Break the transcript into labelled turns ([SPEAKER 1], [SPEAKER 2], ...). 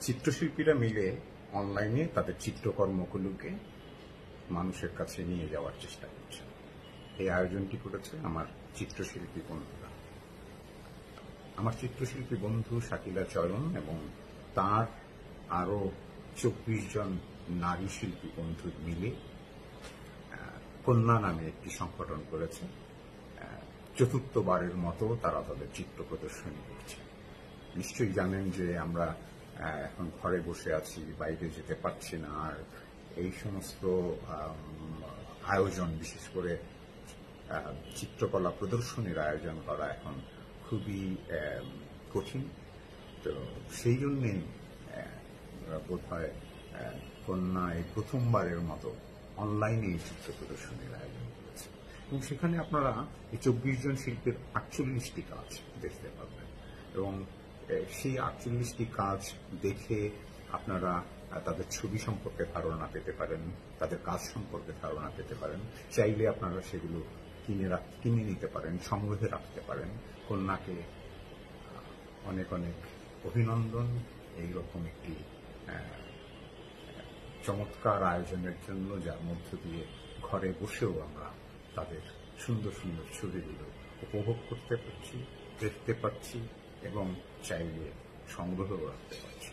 [SPEAKER 1] চিত্রশিল্পীরা মিলে অনলাইনে তাদের চিত্রকর্মগুলোকে মানুষের কাছে নিয়ে যাওয়ার চেষ্টা করছে। এই আয়োজনটি করেছে আমার চিত্রশিল্পী বন্ধুরা। আমার চিত্রশিল্পী বন্ধু শাকিলা চয়ন এবং তার আরো 24 জন নারী শিল্পী বন্ধু মিলে কন্যা নামে একটি সংগঠন করেছে। চতুর্থবারের মতো তারা তাদের চিত্র প্রদর্শনী করছে। নিশ্চয়ই জানেন যে আমরা এখন ঘরে বসে আছি, বাইরে যেতে পারছি না, আর এই সমস্ত আয়োজন, বিশেষ করে চিত্রকলা প্রদর্শনীর আয়োজন করা এখন খুবই কঠিন। তো সেই জন্যে বোধ হয় কন্যা এই প্রথমবারের মতো অনলাইনে এই চিত্র প্রদর্শনীর আয়োজন করেছে এবং সেখানে আপনারা এই 24 জন শিল্পীর 48টি কাজ দেখতে পাবেন এবং সেই 48টি কাজ দেখে আপনারা তাদের ছবি সম্পর্কে ধারণা পেতে পারেন, তাদের কাজ সম্পর্কে ধারণা পেতে পারেন। চাইলে আপনারা সেগুলো কিনে নিতে পারেন, সংগ্রহে রাখতে পারেন। কন্যাকে অনেক অনেক অভিনন্দন এইরকম একটি চমৎকার আয়োজনের জন্য, যার মধ্য দিয়ে ঘরে বসেও আমরা তাদের সুন্দর সুন্দর ছবিগুলো উপভোগ করতে পারছি, দেখতে পাচ্ছি এবং চাইলে সংগ্রহ রাখতে পারছি।